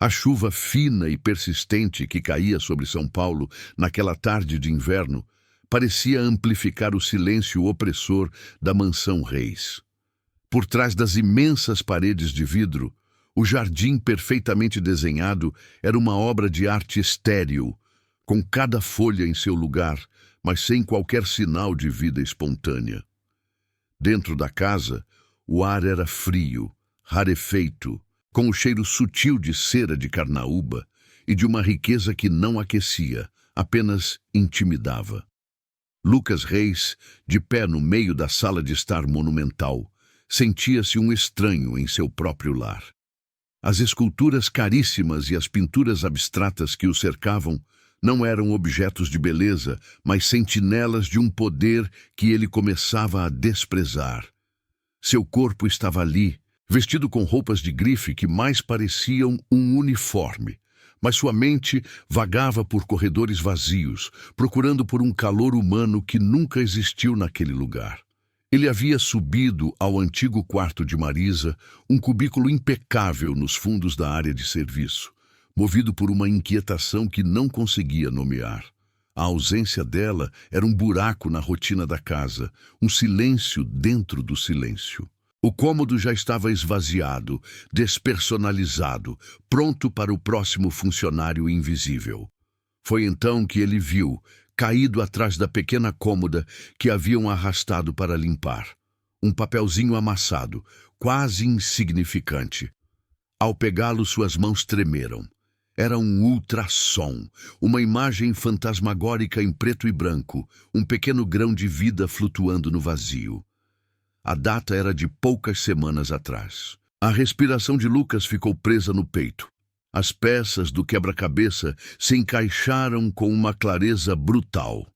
A chuva fina e persistente que caía sobre São Paulo naquela tarde de inverno parecia amplificar o silêncio opressor da mansão Reis. Por trás das imensas paredes de vidro, o jardim perfeitamente desenhado era uma obra de arte estéril, com cada folha em seu lugar, mas sem qualquer sinal de vida espontânea. Dentro da casa, o ar era frio, rarefeito, com o cheiro sutil de cera de carnaúba e de uma riqueza que não aquecia, apenas intimidava. Lucas Reis, de pé no meio da sala de estar monumental, sentia-se um estranho em seu próprio lar. As esculturas caríssimas e as pinturas abstratas que o cercavam não eram objetos de beleza, mas sentinelas de um poder que ele começava a desprezar. Seu corpo estava ali, vestido com roupas de grife que mais pareciam um uniforme, mas sua mente vagava por corredores vazios, procurando por um calor humano que nunca existiu naquele lugar. Ele havia subido ao antigo quarto de Marisa, um cubículo impecável nos fundos da área de serviço, movido por uma inquietação que não conseguia nomear. A ausência dela era um buraco na rotina da casa, um silêncio dentro do silêncio. O cômodo já estava esvaziado, despersonalizado, pronto para o próximo funcionário invisível. Foi então que ele viu, caído atrás da pequena cômoda que haviam arrastado para limpar, um papelzinho amassado, quase insignificante. Ao pegá-lo, suas mãos tremeram. Era um ultrassom, uma imagem fantasmagórica em preto e branco, um pequeno grão de vida flutuando no vazio. A data era de poucas semanas atrás. A respiração de Lucas ficou presa no peito. As peças do quebra-cabeça se encaixaram com uma clareza brutal.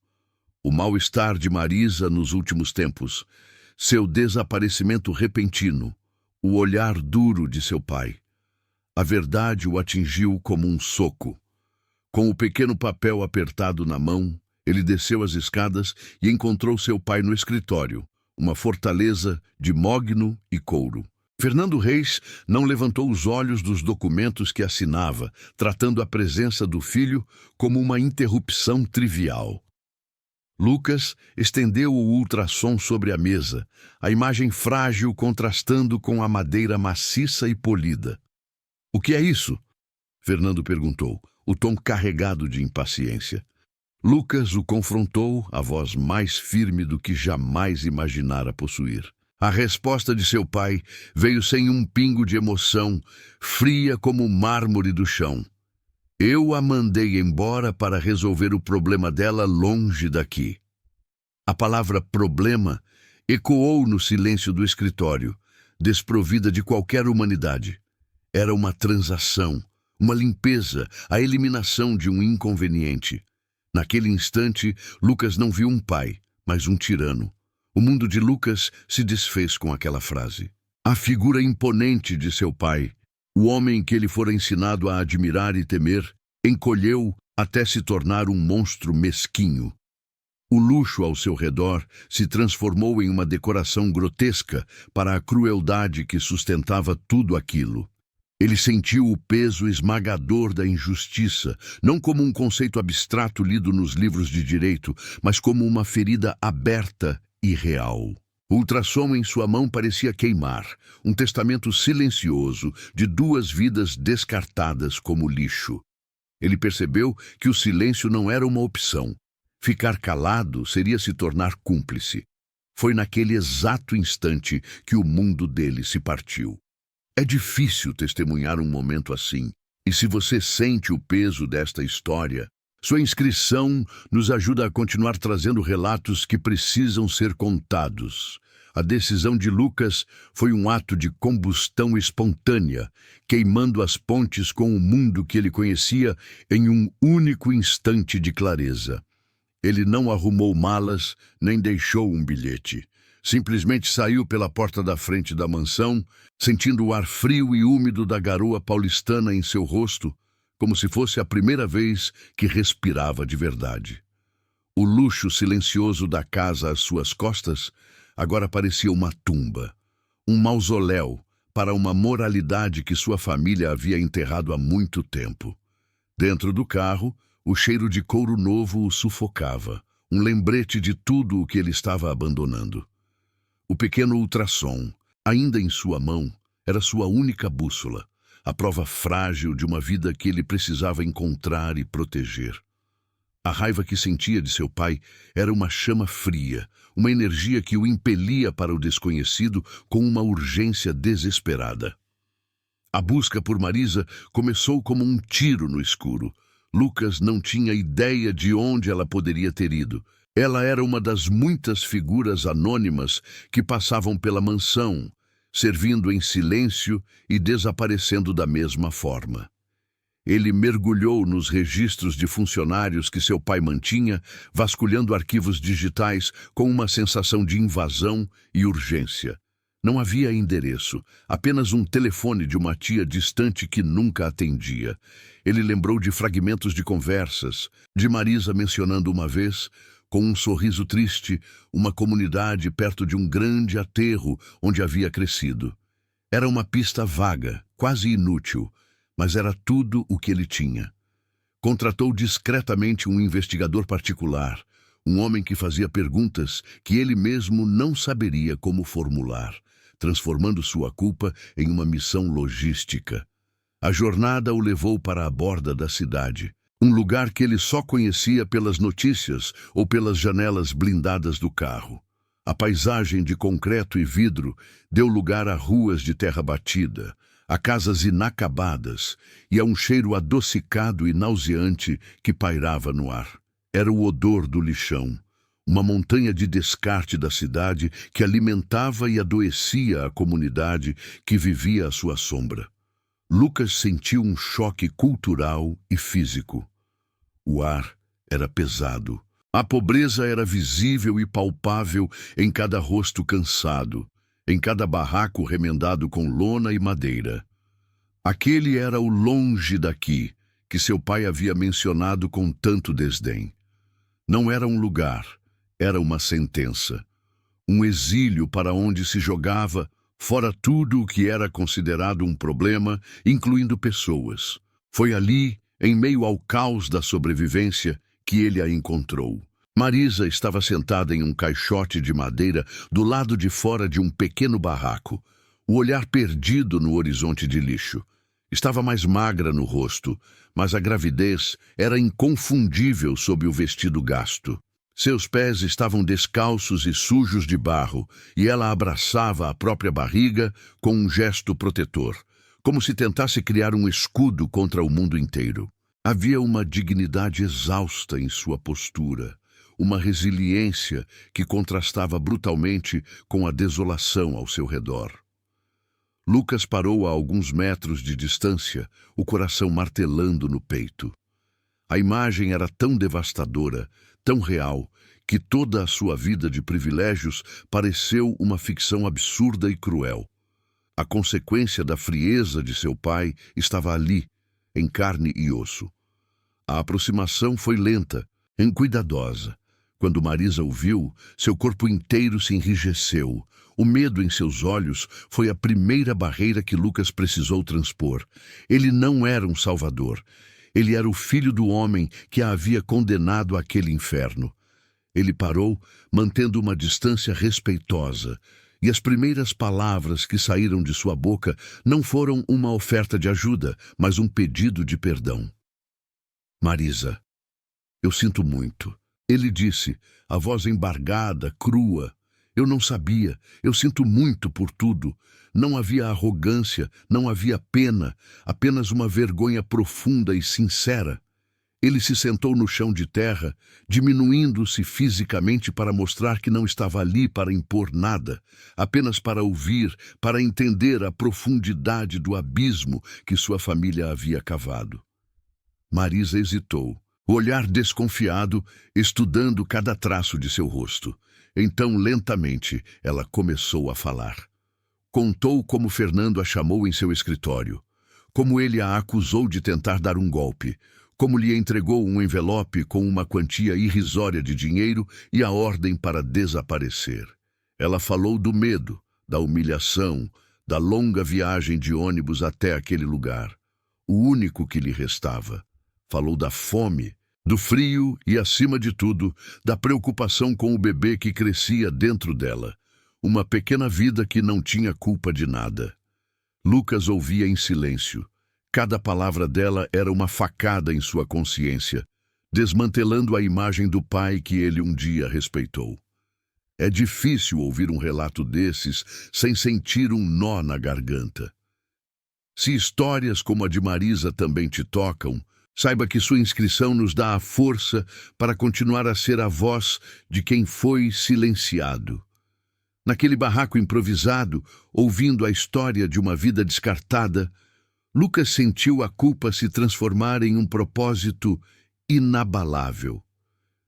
O mal-estar de Marisa nos últimos tempos, seu desaparecimento repentino, o olhar duro de seu pai. A verdade o atingiu como um soco. Com o pequeno papel apertado na mão, ele desceu as escadas e encontrou seu pai no escritório, uma fortaleza de mogno e couro. Fernando Reis não levantou os olhos dos documentos que assinava, tratando a presença do filho como uma interrupção trivial. Lucas estendeu o ultrassom sobre a mesa, a imagem frágil contrastando com a madeira maciça e polida. "O que é isso?" Fernando perguntou, o tom carregado de impaciência. Lucas o confrontou, a voz mais firme do que jamais imaginara possuir. A resposta de seu pai veio sem um pingo de emoção, fria como o mármore do chão. "Eu a mandei embora para resolver o problema dela longe daqui." A palavra problema ecoou no silêncio do escritório, desprovida de qualquer humanidade. Era uma transação, uma limpeza, a eliminação de um inconveniente. Naquele instante, Lucas não viu um pai, mas um tirano. O mundo de Lucas se desfez com aquela frase. A figura imponente de seu pai, o homem que ele fora ensinado a admirar e temer, encolheu até se tornar um monstro mesquinho. O luxo ao seu redor se transformou em uma decoração grotesca para a crueldade que sustentava tudo aquilo. Ele sentiu o peso esmagador da injustiça, não como um conceito abstrato lido nos livros de direito, mas como uma ferida aberta e real. O ultrassom em sua mão parecia queimar, um testamento silencioso de duas vidas descartadas como lixo. Ele percebeu que o silêncio não era uma opção. Ficar calado seria se tornar cúmplice. Foi naquele exato instante que o mundo dele se partiu. É difícil testemunhar um momento assim, e se você sente o peso desta história, sua inscrição nos ajuda a continuar trazendo relatos que precisam ser contados. A decisão de Lucas foi um ato de combustão espontânea, queimando as pontes com o mundo que ele conhecia em um único instante de clareza. Ele não arrumou malas, nem deixou um bilhete. Simplesmente saiu pela porta da frente da mansão, sentindo o ar frio e úmido da garoa paulistana em seu rosto, como se fosse a primeira vez que respirava de verdade. O luxo silencioso da casa às suas costas agora parecia uma tumba, um mausoléu para uma moralidade que sua família havia enterrado há muito tempo. Dentro do carro, o cheiro de couro novo o sufocava, um lembrete de tudo o que ele estava abandonando. O pequeno ultrassom, ainda em sua mão, era sua única bússola, a prova frágil de uma vida que ele precisava encontrar e proteger. A raiva que sentia de seu pai era uma chama fria, uma energia que o impelia para o desconhecido com uma urgência desesperada. A busca por Marisa começou como um tiro no escuro. Lucas não tinha ideia de onde ela poderia ter ido. Ela era uma das muitas figuras anônimas que passavam pela mansão, servindo em silêncio e desaparecendo da mesma forma. Ele mergulhou nos registros de funcionários que seu pai mantinha, vasculhando arquivos digitais com uma sensação de invasão e urgência. Não havia endereço, apenas um telefone de uma tia distante que nunca atendia. Ele lembrou de fragmentos de conversas, de Marisa mencionando uma vez, com um sorriso triste, uma comunidade perto de um grande aterro onde havia crescido. Era uma pista vaga, quase inútil, mas era tudo o que ele tinha. Contratou discretamente um investigador particular, um homem que fazia perguntas que ele mesmo não saberia como formular, transformando sua culpa em uma missão logística. A jornada o levou para a borda da cidade, um lugar que ele só conhecia pelas notícias ou pelas janelas blindadas do carro. A paisagem de concreto e vidro deu lugar a ruas de terra batida, a casas inacabadas e a um cheiro adocicado e nauseante que pairava no ar. Era o odor do lixão, uma montanha de descarte da cidade que alimentava e adoecia a comunidade que vivia à sua sombra. Lucas sentiu um choque cultural e físico. O ar era pesado. A pobreza era visível e palpável em cada rosto cansado, em cada barraco remendado com lona e madeira. Aquele era o longe daqui, que seu pai havia mencionado com tanto desdém. Não era um lugar, era uma sentença. Um exílio para onde se jogava, fora tudo o que era considerado um problema, incluindo pessoas. Foi ali, em meio ao caos da sobrevivência, que ele a encontrou. Marisa estava sentada em um caixote de madeira do lado de fora de um pequeno barraco, o olhar perdido no horizonte de lixo. Estava mais magra no rosto, mas a gravidez era inconfundível sob o vestido gasto. Seus pés estavam descalços e sujos de barro, e ela abraçava a própria barriga com um gesto protetor, como se tentasse criar um escudo contra o mundo inteiro. Havia uma dignidade exausta em sua postura, uma resiliência que contrastava brutalmente com a desolação ao seu redor. Lucas parou a alguns metros de distância, o coração martelando no peito. A imagem era tão devastadora, tão real, que toda a sua vida de privilégios pareceu uma ficção absurda e cruel. A consequência da frieza de seu pai estava ali, em carne e osso. A aproximação foi lenta, cuidadosa. Quando Marisa o viu, seu corpo inteiro se enrijeceu. O medo em seus olhos foi a primeira barreira que Lucas precisou transpor. Ele não era um salvador. Ele era o filho do homem que a havia condenado àquele inferno. Ele parou, mantendo uma distância respeitosa, e as primeiras palavras que saíram de sua boca não foram uma oferta de ajuda, mas um pedido de perdão. Marisa, eu sinto muito. Ele disse, a voz embargada, crua. Eu não sabia, eu sinto muito por tudo. Não havia arrogância, não havia pena, apenas uma vergonha profunda e sincera. Ele se sentou no chão de terra, diminuindo-se fisicamente para mostrar que não estava ali para impor nada, apenas para ouvir, para entender a profundidade do abismo que sua família havia cavado. Marisa hesitou, o olhar desconfiado, estudando cada traço de seu rosto. Então, lentamente, ela começou a falar. Contou como Fernando a chamou em seu escritório, como ele a acusou de tentar dar um golpe, como lhe entregou um envelope com uma quantia irrisória de dinheiro e a ordem para desaparecer. Ela falou do medo, da humilhação, da longa viagem de ônibus até aquele lugar, o único que lhe restava. Falou da fome, do frio e, acima de tudo, da preocupação com o bebê que crescia dentro dela, uma pequena vida que não tinha culpa de nada. Lucas ouvia em silêncio. Cada palavra dela era uma facada em sua consciência, desmantelando a imagem do pai que ele um dia respeitou. É difícil ouvir um relato desses sem sentir um nó na garganta. Se histórias como a de Marisa também te tocam, saiba que sua inscrição nos dá a força para continuar a ser a voz de quem foi silenciado. Naquele barraco improvisado, ouvindo a história de uma vida descartada, Lucas sentiu a culpa se transformar em um propósito inabalável.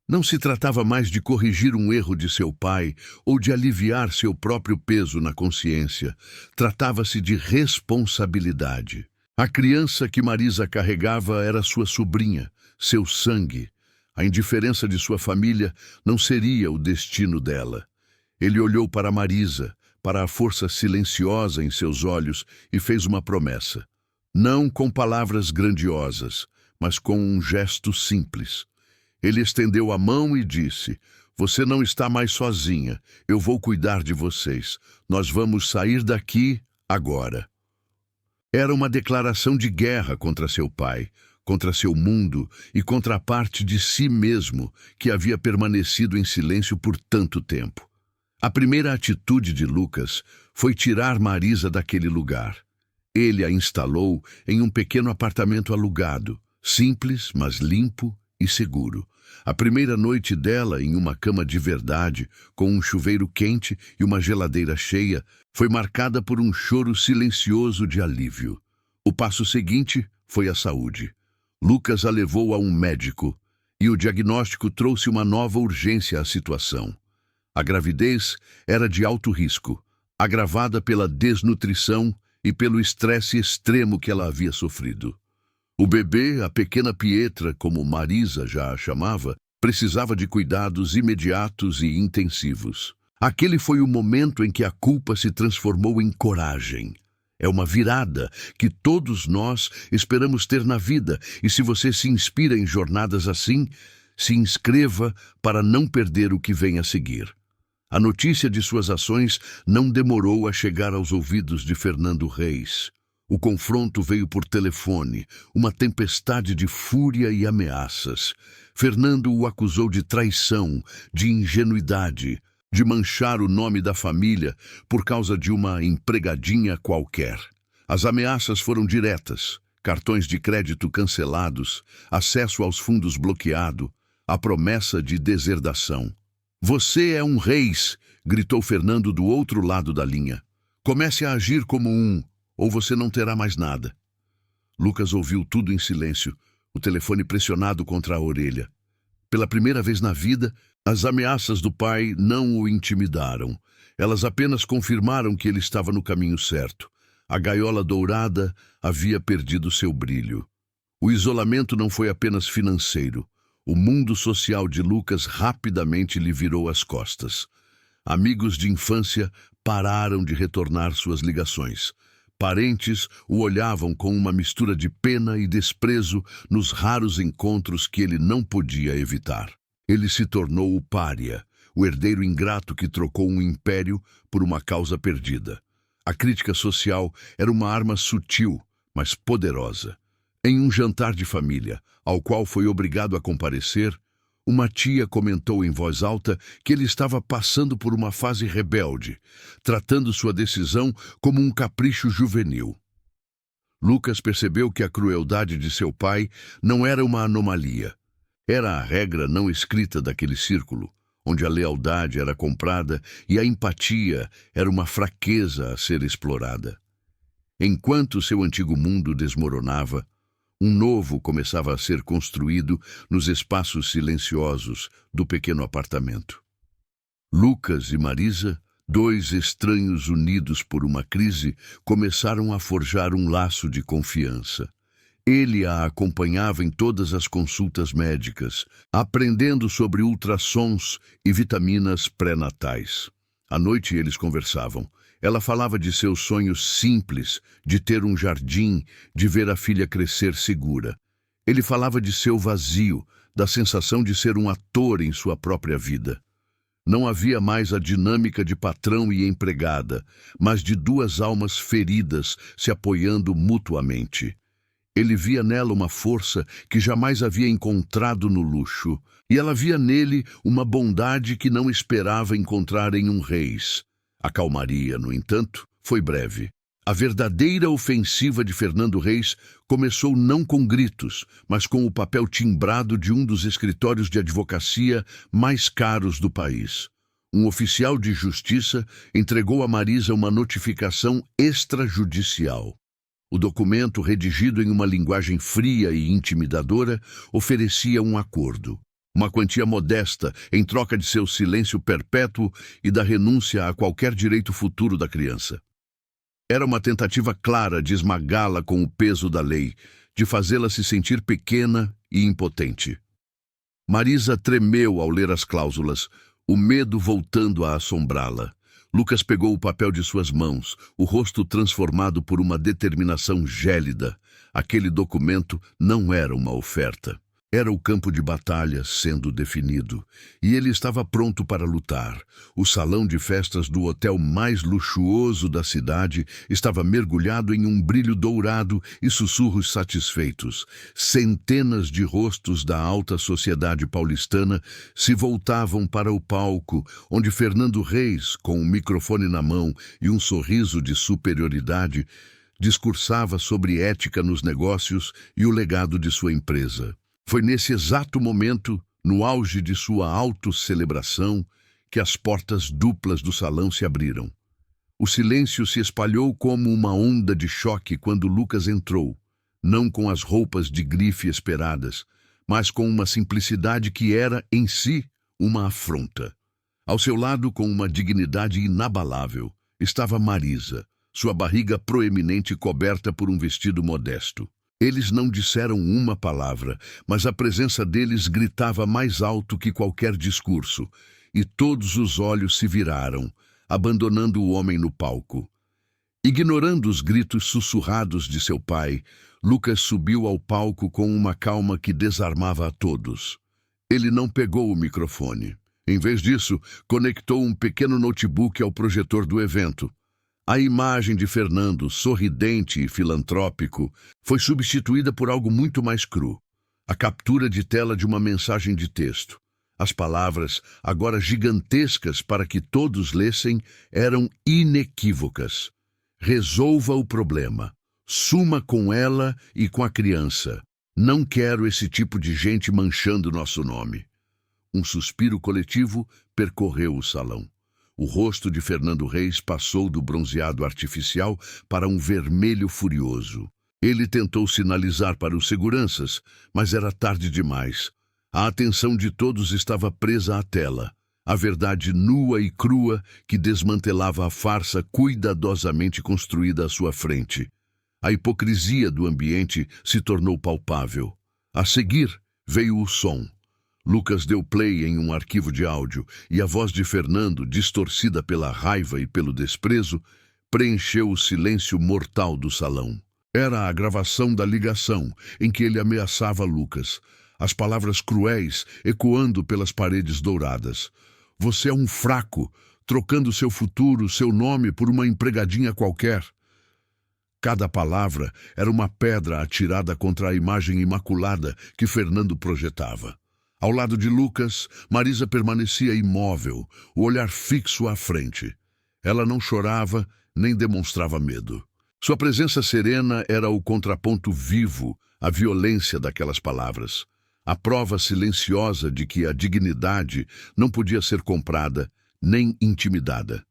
Não se tratava mais de corrigir um erro de seu pai ou de aliviar seu próprio peso na consciência. Tratava-se de responsabilidade. A criança que Marisa carregava era sua sobrinha, seu sangue. A indiferença de sua família não seria o destino dela. Ele olhou para Marisa, para a força silenciosa em seus olhos e fez uma promessa. Não com palavras grandiosas, mas com um gesto simples. Ele estendeu a mão e disse: "Você não está mais sozinha. Eu vou cuidar de vocês. Nós vamos sair daqui agora." Era uma declaração de guerra contra seu pai, contra seu mundo e contra a parte de si mesmo que havia permanecido em silêncio por tanto tempo. A primeira atitude de Lucas foi tirar Marisa daquele lugar. Ele a instalou em um pequeno apartamento alugado, simples, mas limpo e seguro. A primeira noite dela em uma cama de verdade, com um chuveiro quente e uma geladeira cheia, foi marcada por um choro silencioso de alívio. O passo seguinte foi a saúde. Lucas a levou a um médico e o diagnóstico trouxe uma nova urgência à situação. A gravidez era de alto risco, agravada pela desnutrição e pelo estresse extremo que ela havia sofrido. O bebê, a pequena Pietra, como Marisa já a chamava, precisava de cuidados imediatos e intensivos. Aquele foi o momento em que a culpa se transformou em coragem. É uma virada que todos nós esperamos ter na vida, e se você se inspira em jornadas assim, se inscreva para não perder o que vem a seguir. A notícia de suas ações não demorou a chegar aos ouvidos de Fernando Reis. O confronto veio por telefone, uma tempestade de fúria e ameaças. Fernando o acusou de traição, de ingenuidade, de manchar o nome da família por causa de uma empregadinha qualquer. As ameaças foram diretas: cartões de crédito cancelados, acesso aos fundos bloqueado, a promessa de deserdação. "Você é um Reis", gritou Fernando do outro lado da linha. "Comece a agir como um, ou você não terá mais nada." Lucas ouviu tudo em silêncio, o telefone pressionado contra a orelha. Pela primeira vez na vida, as ameaças do pai não o intimidaram. Elas apenas confirmaram que ele estava no caminho certo. A gaiola dourada havia perdido seu brilho. O isolamento não foi apenas financeiro. O mundo social de Lucas rapidamente lhe virou as costas. Amigos de infância pararam de retornar suas ligações. Parentes o olhavam com uma mistura de pena e desprezo nos raros encontros que ele não podia evitar. Ele se tornou o pária, o herdeiro ingrato que trocou um império por uma causa perdida. A crítica social era uma arma sutil, mas poderosa. Em um jantar de família, ao qual foi obrigado a comparecer, uma tia comentou em voz alta que ele estava passando por uma fase rebelde, tratando sua decisão como um capricho juvenil. Lucas percebeu que a crueldade de seu pai não era uma anomalia. Era a regra não escrita daquele círculo, onde a lealdade era comprada e a empatia era uma fraqueza a ser explorada. Enquanto seu antigo mundo desmoronava, um novo começava a ser construído nos espaços silenciosos do pequeno apartamento. Lucas e Marisa, dois estranhos unidos por uma crise, começaram a forjar um laço de confiança. Ele a acompanhava em todas as consultas médicas, aprendendo sobre ultrassons e vitaminas pré-natais. À noite eles conversavam. Ela falava de seus sonhos simples, de ter um jardim, de ver a filha crescer segura. Ele falava de seu vazio, da sensação de ser um ator em sua própria vida. Não havia mais a dinâmica de patrão e empregada, mas de duas almas feridas se apoiando mutuamente. Ele via nela uma força que jamais havia encontrado no luxo, e ela via nele uma bondade que não esperava encontrar em um Reis. A calmaria, no entanto, foi breve. A verdadeira ofensiva de Fernando Reis começou não com gritos, mas com o papel timbrado de um dos escritórios de advocacia mais caros do país. Um oficial de justiça entregou a Marisa uma notificação extrajudicial. O documento, redigido em uma linguagem fria e intimidadora, oferecia um acordo. Uma quantia modesta em troca de seu silêncio perpétuo e da renúncia a qualquer direito futuro da criança. Era uma tentativa clara de esmagá-la com o peso da lei, de fazê-la se sentir pequena e impotente. Marisa tremeu ao ler as cláusulas, o medo voltando a assombrá-la. Lucas pegou o papel de suas mãos, o rosto transformado por uma determinação gélida. Aquele documento não era uma oferta. Era o campo de batalha sendo definido, e ele estava pronto para lutar. O salão de festas do hotel mais luxuoso da cidade estava mergulhado em um brilho dourado e sussurros satisfeitos. Centenas de rostos da alta sociedade paulistana se voltavam para o palco, onde Fernando Reis, com um microfone na mão e um sorriso de superioridade, discursava sobre ética nos negócios e o legado de sua empresa. Foi nesse exato momento, no auge de sua autocelebração, que as portas duplas do salão se abriram. O silêncio se espalhou como uma onda de choque quando Lucas entrou, não com as roupas de grife esperadas, mas com uma simplicidade que era, em si, uma afronta. Ao seu lado, com uma dignidade inabalável, estava Marisa, sua barriga proeminente coberta por um vestido modesto. Eles não disseram uma palavra, mas a presença deles gritava mais alto que qualquer discurso, e todos os olhos se viraram, abandonando o homem no palco. Ignorando os gritos sussurrados de seu pai, Lucas subiu ao palco com uma calma que desarmava a todos. Ele não pegou o microfone. Em vez disso, conectou um pequeno notebook ao projetor do evento. A imagem de Fernando, sorridente e filantrópico, foi substituída por algo muito mais cru. A captura de tela de uma mensagem de texto. As palavras, agora gigantescas para que todos lessem, eram inequívocas. Resolva o problema. Suma com ela e com a criança. Não quero esse tipo de gente manchando nosso nome. Um suspiro coletivo percorreu o salão. O rosto de Fernando Reis passou do bronzeado artificial para um vermelho furioso. Ele tentou sinalizar para os seguranças, mas era tarde demais. A atenção de todos estava presa à tela, a verdade nua e crua que desmantelava a farsa cuidadosamente construída à sua frente. A hipocrisia do ambiente se tornou palpável. A seguir, veio o som. Lucas deu play em um arquivo de áudio e a voz de Fernando, distorcida pela raiva e pelo desprezo, preencheu o silêncio mortal do salão. Era a gravação da ligação em que ele ameaçava Lucas, as palavras cruéis ecoando pelas paredes douradas. Você é um fraco, trocando seu futuro, seu nome por uma empregadinha qualquer. Cada palavra era uma pedra atirada contra a imagem imaculada que Fernando projetava. Ao lado de Lucas, Marisa permanecia imóvel, o olhar fixo à frente. Ela não chorava nem demonstrava medo. Sua presença serena era o contraponto vivo à violência daquelas palavras. A prova silenciosa de que a dignidade não podia ser comprada nem intimidada.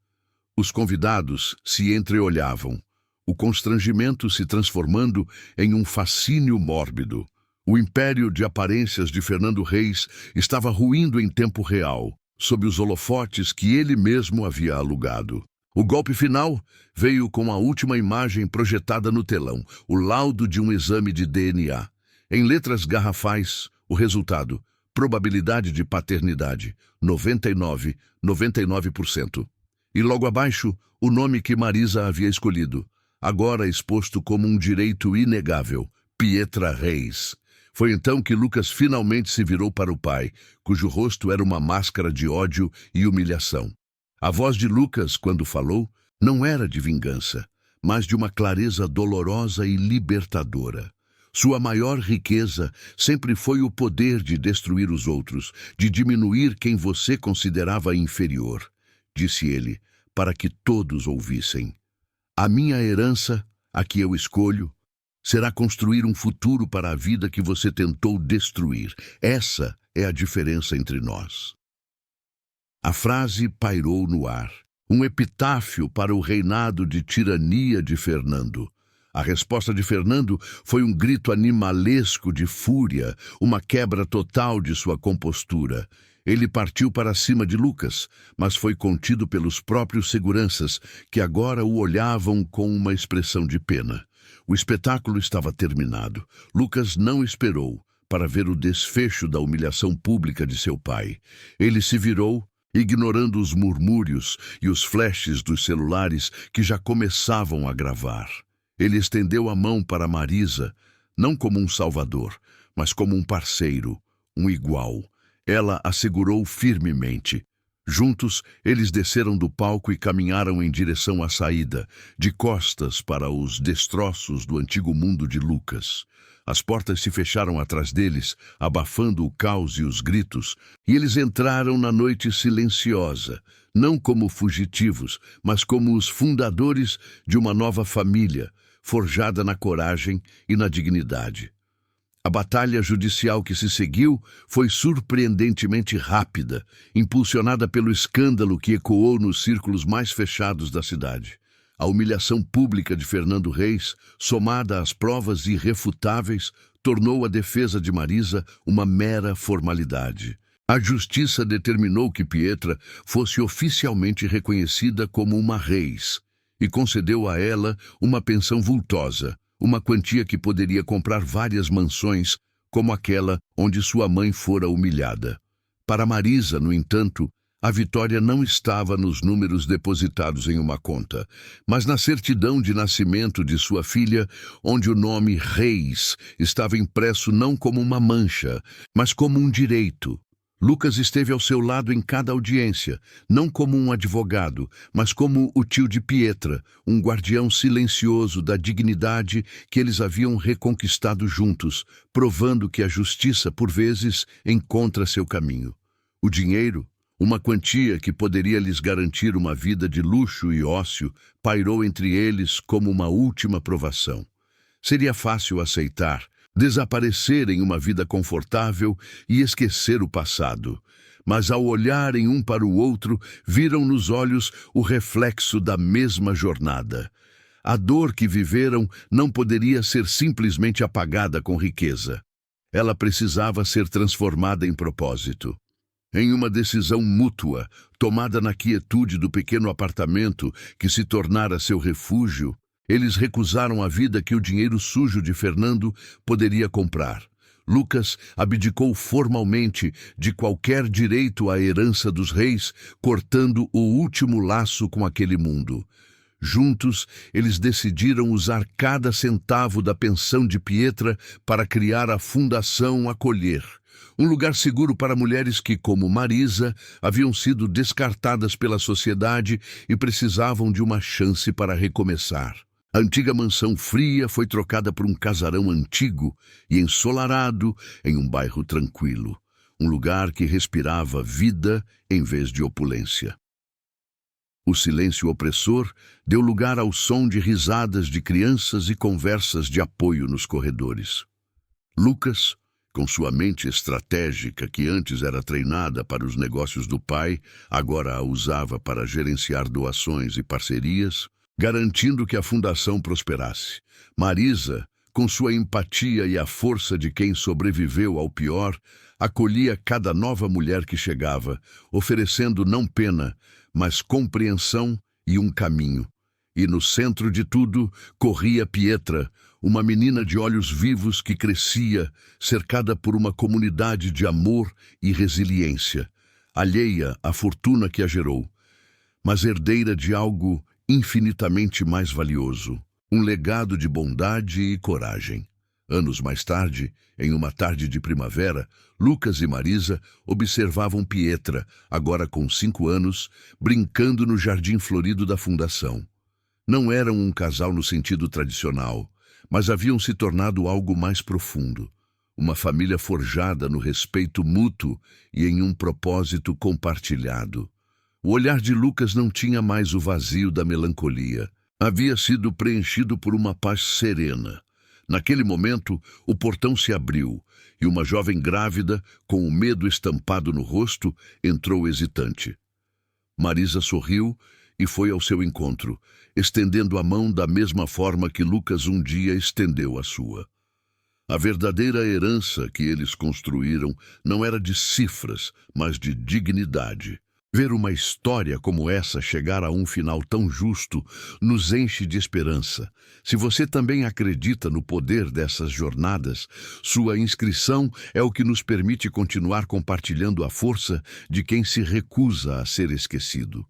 Os convidados se entreolhavam, o constrangimento se transformando em um fascínio mórbido. O império de aparências de Fernando Reis estava ruindo em tempo real, sob os holofotes que ele mesmo havia alugado. O golpe final veio com a última imagem projetada no telão, o laudo de um exame de DNA. Em letras garrafais, o resultado: probabilidade de paternidade, 99%. E logo abaixo, o nome que Marisa havia escolhido, agora exposto como um direito inegável, Pietra Reis. Foi então que Lucas finalmente se virou para o pai, cujo rosto era uma máscara de ódio e humilhação. A voz de Lucas, quando falou, não era de vingança, mas de uma clareza dolorosa e libertadora. Sua maior riqueza sempre foi o poder de destruir os outros, de diminuir quem você considerava inferior. Disse ele, para que todos ouvissem. A minha herança, a que eu escolho, será construir um futuro para a vida que você tentou destruir. Essa é a diferença entre nós. A frase pairou no ar, um epitáfio para o reinado de tirania de Fernando. A resposta de Fernando foi um grito animalesco de fúria, uma quebra total de sua compostura. Ele partiu para cima de Lucas, mas foi contido pelos próprios seguranças, que agora o olhavam com uma expressão de pena. O espetáculo estava terminado. Lucas não esperou para ver o desfecho da humilhação pública de seu pai. Ele se virou, ignorando os murmúrios e os flashes dos celulares que já começavam a gravar. Ele estendeu a mão para Marisa, não como um salvador, mas como um parceiro, um igual. Ela a segurou firmemente. Juntos, eles desceram do palco e caminharam em direção à saída, de costas para os destroços do antigo mundo de Lucas. As portas se fecharam atrás deles, abafando o caos e os gritos, e eles entraram na noite silenciosa, não como fugitivos, mas como os fundadores de uma nova família, forjada na coragem e na dignidade. A batalha judicial que se seguiu foi surpreendentemente rápida, impulsionada pelo escândalo que ecoou nos círculos mais fechados da cidade. A humilhação pública de Fernando Reis, somada às provas irrefutáveis, tornou a defesa de Marisa uma mera formalidade. A justiça determinou que Pietra fosse oficialmente reconhecida como uma Reis e concedeu a ela uma pensão vultosa, uma quantia que poderia comprar várias mansões, como aquela onde sua mãe fora humilhada. Para Marisa, no entanto, a vitória não estava nos números depositados em uma conta, mas na certidão de nascimento de sua filha, onde o nome Reis estava impresso não como uma mancha, mas como um direito. Lucas esteve ao seu lado em cada audiência, não como um advogado, mas como o tio de Pietra, um guardião silencioso da dignidade que eles haviam reconquistado juntos, provando que a justiça, por vezes, encontra seu caminho. O dinheiro, uma quantia que poderia lhes garantir uma vida de luxo e ócio, pairou entre eles como uma última provação. Seria fácil aceitar, desaparecer em uma vida confortável e esquecer o passado. Mas ao olharem um para o outro, viram nos olhos o reflexo da mesma jornada. A dor que viveram não poderia ser simplesmente apagada com riqueza. Ela precisava ser transformada em propósito. Em uma decisão mútua, tomada na quietude do pequeno apartamento que se tornara seu refúgio, eles recusaram a vida que o dinheiro sujo de Fernando poderia comprar. Lucas abdicou formalmente de qualquer direito à herança dos reis, cortando o último laço com aquele mundo. Juntos, eles decidiram usar cada centavo da pensão de Pietra para criar a Fundação Acolher, um lugar seguro para mulheres que, como Marisa, haviam sido descartadas pela sociedade e precisavam de uma chance para recomeçar. A antiga mansão fria foi trocada por um casarão antigo e ensolarado em um bairro tranquilo, um lugar que respirava vida em vez de opulência. O silêncio opressor deu lugar ao som de risadas de crianças e conversas de apoio nos corredores. Lucas, com sua mente estratégica que antes era treinada para os negócios do pai, agora a usava para gerenciar doações e parcerias, garantindo que a fundação prosperasse. Marisa, com sua empatia e a força de quem sobreviveu ao pior, acolhia cada nova mulher que chegava, oferecendo não pena, mas compreensão e um caminho. E no centro de tudo corria Pietra, uma menina de olhos vivos que crescia, cercada por uma comunidade de amor e resiliência, alheia à fortuna que a gerou, mas herdeira de algo infinitamente mais valioso, um legado de bondade e coragem. Anos mais tarde, em uma tarde de primavera, Lucas e Marisa observavam Pietra, agora com 5 anos, brincando no jardim florido da fundação. Não eram um casal no sentido tradicional, mas haviam se tornado algo mais profundo. Uma família forjada no respeito mútuo e em um propósito compartilhado. O olhar de Lucas não tinha mais o vazio da melancolia. Havia sido preenchido por uma paz serena. Naquele momento, o portão se abriu e uma jovem grávida, com o medo estampado no rosto, entrou hesitante. Marisa sorriu e foi ao seu encontro, estendendo a mão da mesma forma que Lucas um dia estendeu a sua. A verdadeira herança que eles construíram não era de cifras, mas de dignidade. Ver uma história como essa chegar a um final tão justo nos enche de esperança. Se você também acredita no poder dessas jornadas, sua inscrição é o que nos permite continuar compartilhando a força de quem se recusa a ser esquecido.